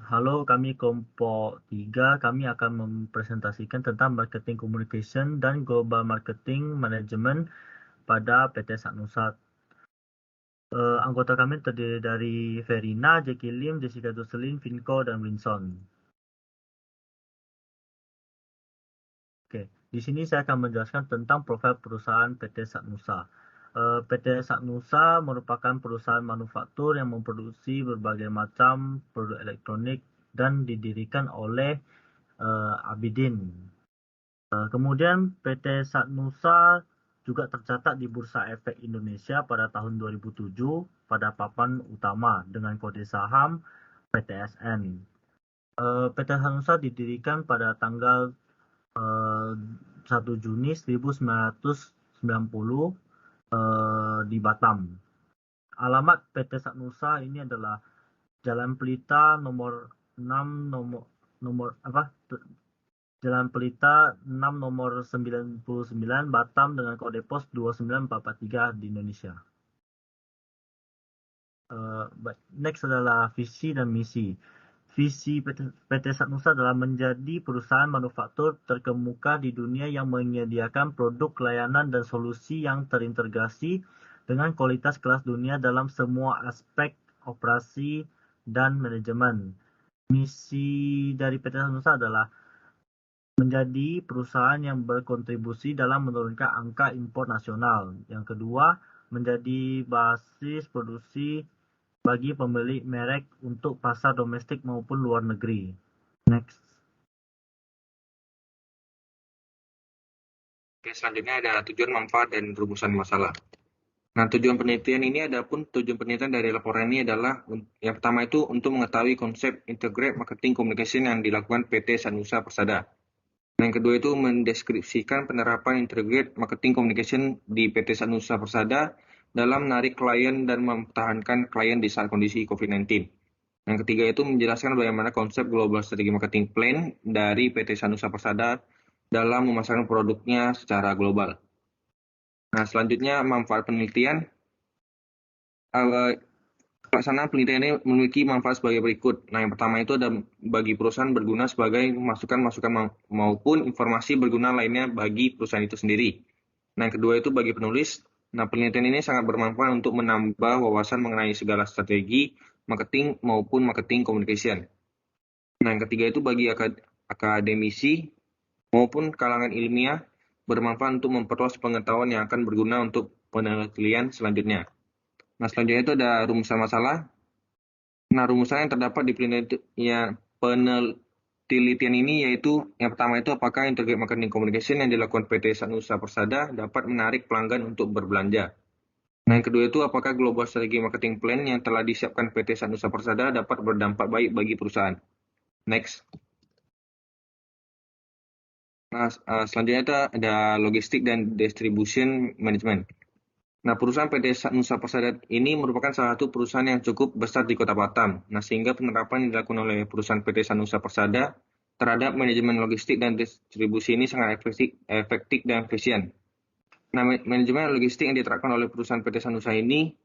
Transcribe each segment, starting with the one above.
Halo, kami kelompok 3. Kami akan mempresentasikan tentang marketing communication dan global marketing management pada PT Satnusa. Anggota kami terdiri dari Verina, Jackie Lim, Jessica Jocelyn, Vinko, dan Winson. Oke, di sini saya akan menjelaskan tentang profil perusahaan PT Satnusa. PT Satnusa merupakan perusahaan manufaktur yang memproduksi berbagai macam produk elektronik dan didirikan oleh Abidin. Kemudian PT Satnusa juga tercatat di Bursa Efek Indonesia pada tahun 2007 pada papan utama dengan kode saham PTSN. PT Satnusa didirikan pada tanggal 1 Juni 1990 di Batam. Alamat PT Satnusa ini adalah Jalan Pelita nomor 6 Jalan Pelita 6 nomor 99 Batam dengan kode pos 29443 di Indonesia. Next adalah visi dan misi. Visi PT Satnusa adalah menjadi perusahaan manufaktur terkemuka di dunia yang menyediakan produk, layanan, dan solusi yang terintegrasi dengan kualitas kelas dunia dalam semua aspek operasi dan manajemen. Misi dari PT Satnusa adalah menjadi perusahaan yang berkontribusi dalam menurunkan angka impor nasional. Yang kedua, menjadi basis produksi bagi pemilik merek untuk pasar domestik maupun luar negeri. Next. Oke, selanjutnya ada tujuan, manfaat, dan rumusan masalah. Nah, tujuan penelitian dari laporan ini adalah yang pertama itu untuk mengetahui konsep integrate marketing communication yang dilakukan PT Sanusa Persada. Nah, yang kedua itu mendeskripsikan penerapan integrate marketing communication di PT Sanusa Persada dalam menarik klien dan mempertahankan klien di saat kondisi COVID-19. Yang ketiga itu menjelaskan bagaimana konsep global strategi marketing plan dari PT Sanusa Persada dalam memasarkan produknya secara global. Nah, selanjutnya manfaat penelitian. Pelaksanaan penelitian ini memiliki manfaat sebagai berikut. Nah, yang pertama itu ada bagi perusahaan berguna sebagai masukan-masukan maupun informasi berguna lainnya bagi perusahaan itu sendiri. Nah, yang kedua itu bagi penulis. Nah, penelitian ini sangat bermanfaat untuk menambah wawasan mengenai segala strategi marketing maupun marketing communication. Nah, yang ketiga itu bagi akademisi maupun kalangan ilmiah bermanfaat untuk memperluas pengetahuan yang akan berguna untuk penelitian selanjutnya. Nah, selanjutnya itu ada rumusan masalah. Nah, rumusan yang terdapat di penelitian ini yaitu yang pertama itu apakah integrated marketing communication yang dilakukan PT Sanusa Persada dapat menarik pelanggan untuk berbelanja. Nah, yang kedua itu apakah global strategi marketing plan yang telah disiapkan PT Sanusa Persada dapat berdampak baik bagi perusahaan. Next. Nah, selanjutnya itu ada logistik dan distribution management. Nah, perusahaan PT Nusa Persada ini merupakan salah satu perusahaan yang cukup besar di Kota Batam. Nah, sehingga penerapan yang dilakukan oleh perusahaan PT Sanusa Persada terhadap manajemen logistik dan distribusi ini sangat efektif dan efisien. Nah, manajemen logistik yang diterapkan oleh perusahaan PT Sanusa ini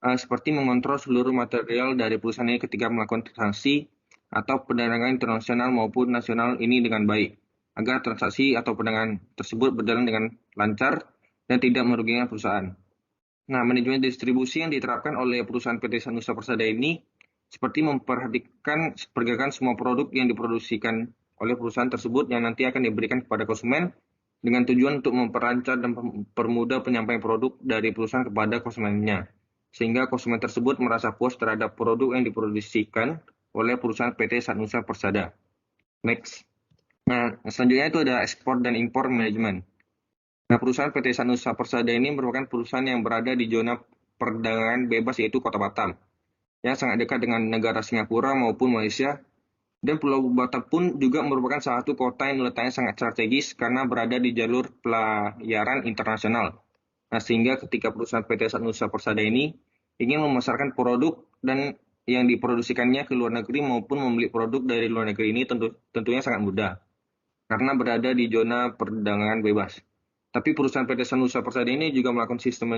seperti mengontrol seluruh material dari perusahaan ini ketika melakukan transaksi atau perdagangan internasional maupun nasional ini dengan baik, agar transaksi atau perdagangan tersebut berjalan dengan lancar dan tidak merugikan perusahaan. Nah, manajemen distribusi yang diterapkan oleh perusahaan PT Sanusa Persada ini seperti memperhatikan pergerakan semua produk yang diproduksikan oleh perusahaan tersebut yang nanti akan diberikan kepada konsumen dengan tujuan untuk memperlancar dan mempermudah penyampaian produk dari perusahaan kepada konsumennya, sehingga konsumen tersebut merasa puas terhadap produk yang diproduksikan oleh perusahaan PT Sanusa Persada. Next. Nah, selanjutnya itu ada ekspor dan impor manajemen. Nah, perusahaan PT Sanusa Persada ini merupakan perusahaan yang berada di zona perdagangan bebas yaitu Kota Batam, yang sangat dekat dengan negara Singapura maupun Malaysia. Dan Pulau Batam pun juga merupakan salah satu kota yang letaknya sangat strategis karena berada di jalur pelayaran internasional. Nah, sehingga ketika perusahaan PT Sanusa Persada ini ingin memasarkan produk dan yang diproduksikannya ke luar negeri maupun membeli produk dari luar negeri ini tentunya sangat mudah karena berada di zona perdagangan bebas. Tapi perusahaan PT Sanusa Persada ini juga melakukan sistem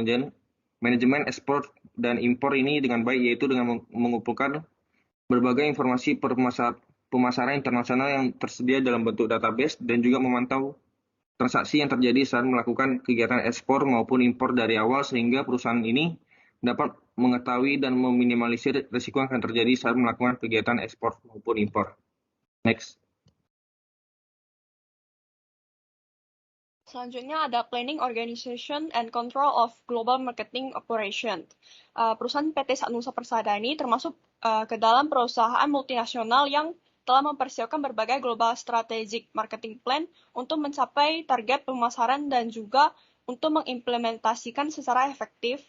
manajemen ekspor dan impor ini dengan baik, yaitu dengan mengumpulkan berbagai informasi pemasaran internasional yang tersedia dalam bentuk database dan juga memantau transaksi yang terjadi saat melakukan kegiatan ekspor maupun impor dari awal sehingga perusahaan ini dapat mengetahui dan meminimalisir risiko yang akan terjadi saat melakukan kegiatan ekspor maupun impor. Next. Selanjutnya ada Planning, Organization, and Control of Global Marketing Operation. Perusahaan PT Sanusa Persada ini termasuk ke dalam perusahaan multinasional yang telah mempersiapkan berbagai global strategic marketing plan untuk mencapai target pemasaran dan juga untuk mengimplementasikan secara efektif.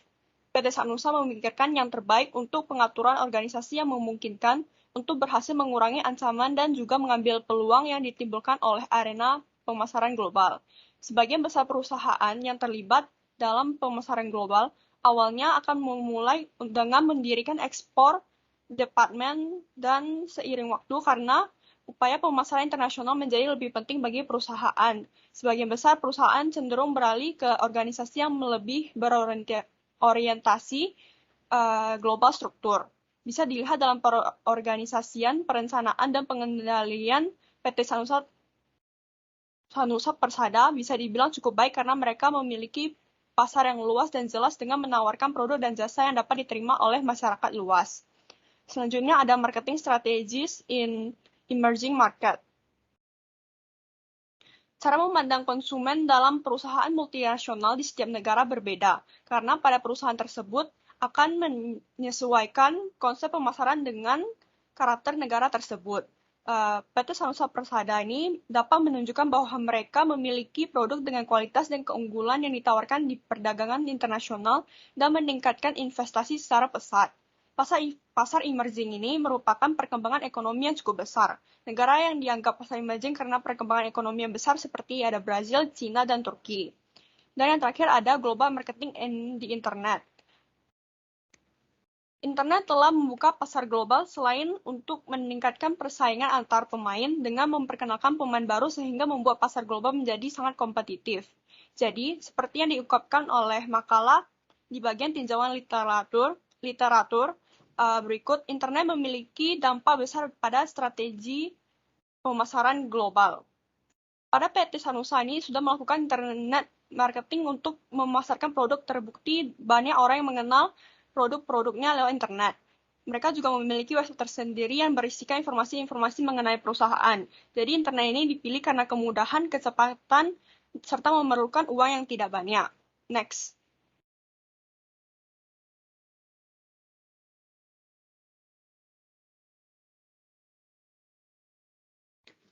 PT Sanusa memikirkan yang terbaik untuk pengaturan organisasi yang memungkinkan untuk berhasil mengurangi ancaman dan juga mengambil peluang yang ditimbulkan oleh arena pemasaran global. Sebagian besar perusahaan yang terlibat dalam pemasaran global awalnya akan memulai dengan mendirikan ekspor departemen dan seiring waktu karena upaya pemasaran internasional menjadi lebih penting bagi perusahaan. Sebagian besar perusahaan cenderung beralih ke organisasi yang lebih berorientasi global struktur. Bisa dilihat dalam perorganisasian, perencanaan, dan pengendalian PT Sanusa Persada bisa dibilang cukup baik karena mereka memiliki pasar yang luas dan jelas dengan menawarkan produk dan jasa yang dapat diterima oleh masyarakat luas. Selanjutnya ada marketing strategies in emerging market. Cara memandang konsumen dalam perusahaan multinasional di setiap negara berbeda, karena pada perusahaan tersebut akan menyesuaikan konsep pemasaran dengan karakter negara tersebut. PT Sanusa Persada ini dapat menunjukkan bahwa mereka memiliki produk dengan kualitas dan keunggulan yang ditawarkan di perdagangan internasional dan meningkatkan investasi secara pesat. Pasar emerging ini merupakan perkembangan ekonomi yang cukup besar. Negara yang dianggap pasar emerging karena perkembangan ekonomi yang besar seperti ada Brazil, China, dan Turki. Dan yang terakhir ada global marketing di internet. Internet telah membuka pasar global selain untuk meningkatkan persaingan antar pemain dengan memperkenalkan pemain baru sehingga membuat pasar global menjadi sangat kompetitif. Jadi, seperti yang diungkapkan oleh makalah di bagian tinjauan literatur berikut, internet memiliki dampak besar pada strategi pemasaran global. Pada PT Sanusa ini sudah melakukan internet marketing untuk memasarkan produk terbukti banyak orang yang mengenal produk-produknya lewat internet. Mereka juga memiliki website tersendiri yang berisikan informasi-informasi mengenai perusahaan. Jadi internet ini dipilih karena kemudahan, kecepatan, serta memerlukan uang yang tidak banyak. Next.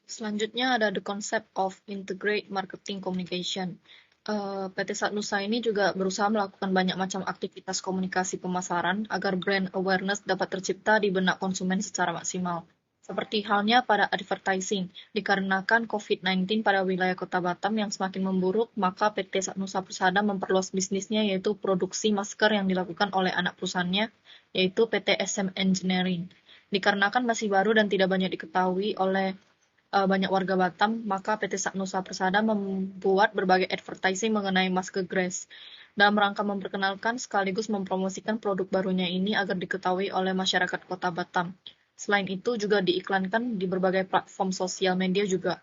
Selanjutnya ada the concept of integrate marketing communication. PT Sanusa ini juga berusaha melakukan banyak macam aktivitas komunikasi pemasaran agar brand awareness dapat tercipta di benak konsumen secara maksimal. Seperti halnya pada advertising, dikarenakan COVID-19 pada wilayah Kota Batam yang semakin memburuk, maka PT Sanusa Persada memperluas bisnisnya yaitu produksi masker yang dilakukan oleh anak perusahaannya, yaitu PT SM Engineering. Dikarenakan masih baru dan tidak banyak diketahui oleh banyak warga Batam, maka PT Sanusa Persada membuat berbagai advertising mengenai masker Grace dalam rangka memperkenalkan sekaligus mempromosikan produk barunya ini agar diketahui oleh masyarakat Kota Batam. Selain itu juga diiklankan di berbagai platform sosial media juga.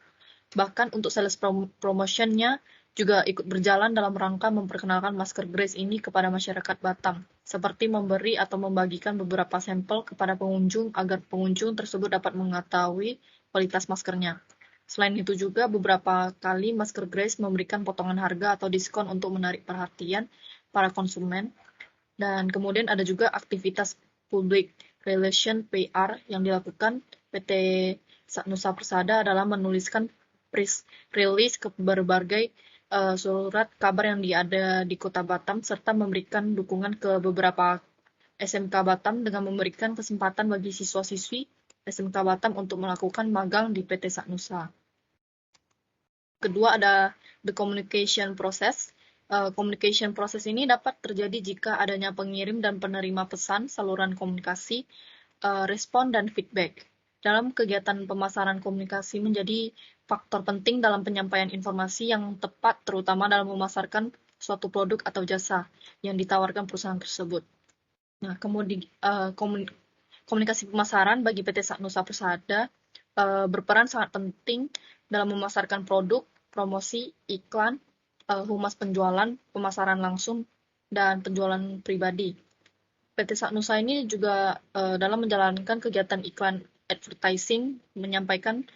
Bahkan untuk sales promotionnya juga ikut berjalan dalam rangka memperkenalkan masker Grace ini kepada masyarakat Batam, seperti memberi atau membagikan beberapa sampel kepada pengunjung agar pengunjung tersebut dapat mengetahui kualitas maskernya. Selain itu juga beberapa kali masker Grace memberikan potongan harga atau diskon untuk menarik perhatian para konsumen. Dan kemudian ada juga aktivitas public relation PR yang dilakukan PT Sanusa Persada adalah menuliskan press release ke berbagai surat kabar yang ada di Kota Batam serta memberikan dukungan ke beberapa SMK Batam dengan memberikan kesempatan bagi siswa-siswi SMK Batam untuk melakukan magang di PT Sanusa. Kedua ada the communication process. Communication process ini dapat terjadi jika adanya pengirim dan penerima pesan, saluran komunikasi, respon, dan feedback. Dalam kegiatan pemasaran komunikasi menjadi faktor penting dalam penyampaian informasi yang tepat, terutama dalam memasarkan suatu produk atau jasa yang ditawarkan perusahaan tersebut. Nah, Komunikasi pemasaran bagi PT Sanusa Persada berperan sangat penting dalam memasarkan produk, promosi, iklan, humas penjualan, pemasaran langsung, dan penjualan pribadi. PT Sanusa ini juga dalam menjalankan kegiatan iklan advertising, menyampaikan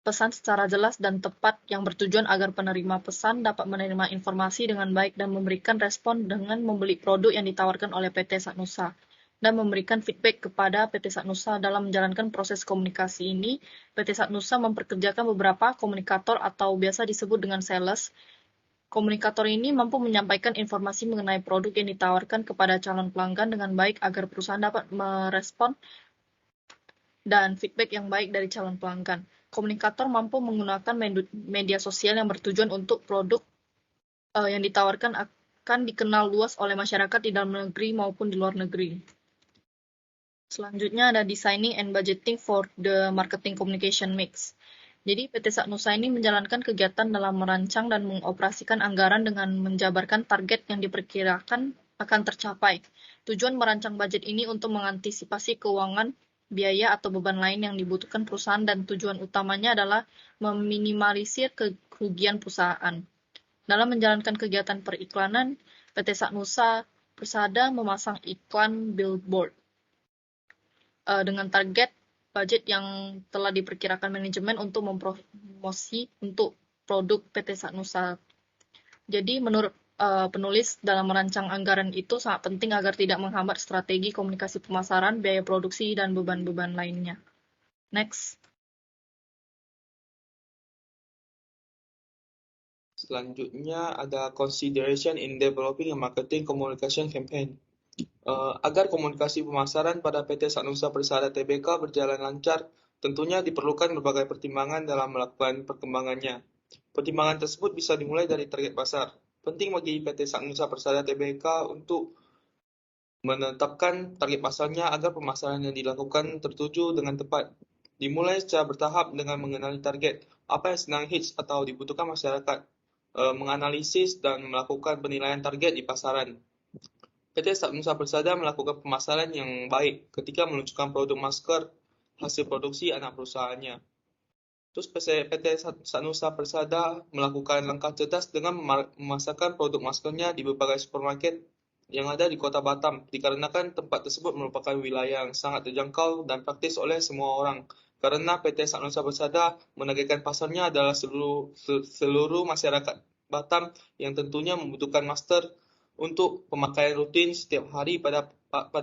pesan secara jelas dan tepat yang bertujuan agar penerima pesan dapat menerima informasi dengan baik dan memberikan respon dengan membeli produk yang ditawarkan oleh PT Sanusa dan memberikan feedback kepada PT Sanusa. Dalam menjalankan proses komunikasi ini, PT Sanusa memperkerjakan beberapa komunikator atau biasa disebut dengan sales. Komunikator ini mampu menyampaikan informasi mengenai produk yang ditawarkan kepada calon pelanggan dengan baik agar perusahaan dapat merespon dan feedback yang baik dari calon pelanggan. Komunikator mampu menggunakan media sosial yang bertujuan untuk produk yang ditawarkan akan dikenal luas oleh masyarakat di dalam negeri maupun di luar negeri. Selanjutnya ada designing and budgeting for the marketing communication mix. Jadi PT Sanusa ini menjalankan kegiatan dalam merancang dan mengoperasikan anggaran dengan menjabarkan target yang diperkirakan akan tercapai. Tujuan merancang budget ini untuk mengantisipasi keuangan, biaya atau beban lain yang dibutuhkan perusahaan dan tujuan utamanya adalah meminimalisir kerugian perusahaan. Dalam menjalankan kegiatan periklanan, PT Sanusa Persada memasang iklan billboard dengan target budget yang telah diperkirakan manajemen untuk mempromosi untuk produk PT Sanusa. Jadi menurut penulis, dalam merancang anggaran itu sangat penting agar tidak menghambat strategi komunikasi pemasaran, biaya produksi, dan beban-beban lainnya. Next. Selanjutnya ada consideration in developing a marketing communication campaign. Agar komunikasi pemasaran pada PT Sanusa Persada Tbk berjalan lancar, tentunya diperlukan berbagai pertimbangan dalam melakukan perkembangannya. Pertimbangan tersebut bisa dimulai dari target pasar. Penting bagi PT Sanusa Persada Tbk untuk menetapkan target pasarnya agar pemasaran yang dilakukan tertuju dengan tepat. Dimulai secara bertahap dengan mengenali target, apa yang sedang hits atau dibutuhkan masyarakat, menganalisis dan melakukan penilaian target di pasaran. PT Sanusa Persada melakukan pemasaran yang baik ketika meluncurkan produk masker hasil produksi anak perusahaannya. Terus PT Sanusa Persada melakukan langkah cerdas dengan memasarkan produk maskernya di berbagai supermarket yang ada di Kota Batam, dikarenakan tempat tersebut merupakan wilayah yang sangat terjangkau dan praktis oleh semua orang. Karena PT Sanusa Persada menargetkan pasarnya adalah seluruh masyarakat Batam yang tentunya membutuhkan masker untuk pemakaian rutin setiap hari pada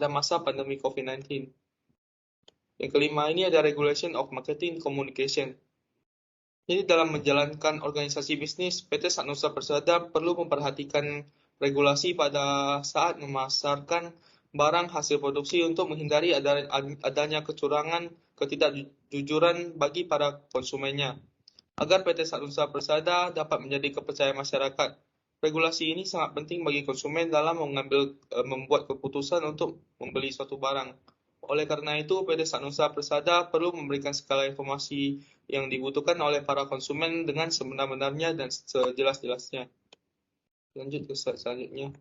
masa pandemi COVID-19. Yang kelima ini ada Regulation of Marketing Communication. Jadi dalam menjalankan organisasi bisnis, PT Sanusa Persada perlu memperhatikan regulasi pada saat memasarkan barang hasil produksi untuk menghindari adanya kecurangan, ketidakjujuran bagi para konsumennya. Agar PT Sanusa Persada dapat menjadi kepercayaan masyarakat. Regulasi ini sangat penting bagi konsumen dalam membuat keputusan untuk membeli suatu barang. Oleh karena itu, PT Sanusa Persada perlu memberikan segala informasi yang dibutuhkan oleh para konsumen dengan sebenar-benarnya dan sejelas-jelasnya. Lanjut ke slide selanjutnya.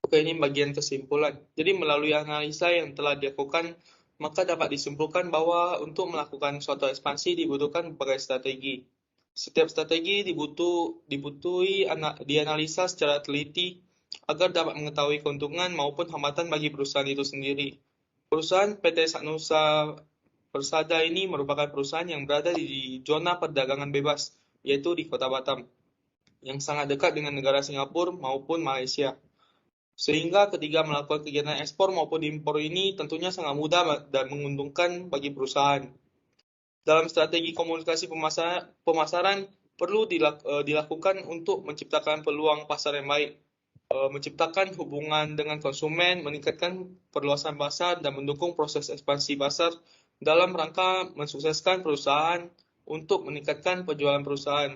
Oke, ini bagian kesimpulan. Jadi melalui analisa yang telah dilakukan, maka dapat disimpulkan bahwa untuk melakukan suatu ekspansi dibutuhkan berbagai strategi. Setiap strategi dianalisa secara teliti agar dapat mengetahui keuntungan maupun hambatan bagi perusahaan itu sendiri. Perusahaan PT Sanusa Persada ini merupakan perusahaan yang berada di zona perdagangan bebas, yaitu di Kota Batam, yang sangat dekat dengan negara Singapura maupun Malaysia. Sehingga ketika melakukan kegiatan ekspor maupun impor ini tentunya sangat mudah dan menguntungkan bagi perusahaan. Dalam strategi komunikasi pemasaran perlu dilakukan untuk menciptakan peluang pasar yang baik, menciptakan hubungan dengan konsumen, meningkatkan perluasan pasar, dan mendukung proses ekspansi pasar dalam rangka mensukseskan perusahaan untuk meningkatkan penjualan perusahaan.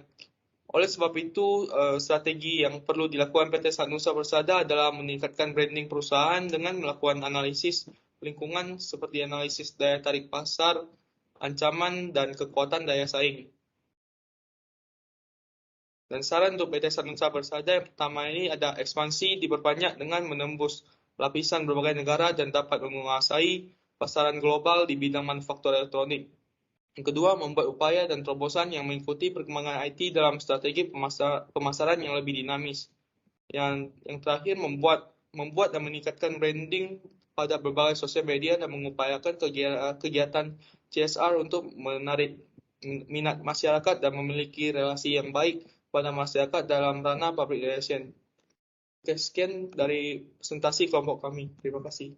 Oleh sebab itu, strategi yang perlu dilakukan PT Sanusa Persada adalah meningkatkan branding perusahaan dengan melakukan analisis lingkungan seperti analisis daya tarik pasar, ancaman, dan kekuatan daya saing. Dan saran untuk PT Sanusa Persada yang pertama ini ada ekspansi diperbanyak dengan menembus lapisan berbagai negara dan dapat menguasai pasaran global di bidang manufaktur elektronik. Yang kedua, membuat upaya dan terobosan yang mengikuti perkembangan IT dalam strategi pemasaran yang lebih dinamis. Yang terakhir, membuat dan meningkatkan branding pada berbagai sosial media dan mengupayakan kegiatan CSR untuk menarik minat masyarakat dan memiliki relasi yang baik pada masyarakat dalam ranah public relation. Oke, sekian dari presentasi kelompok kami. Terima kasih.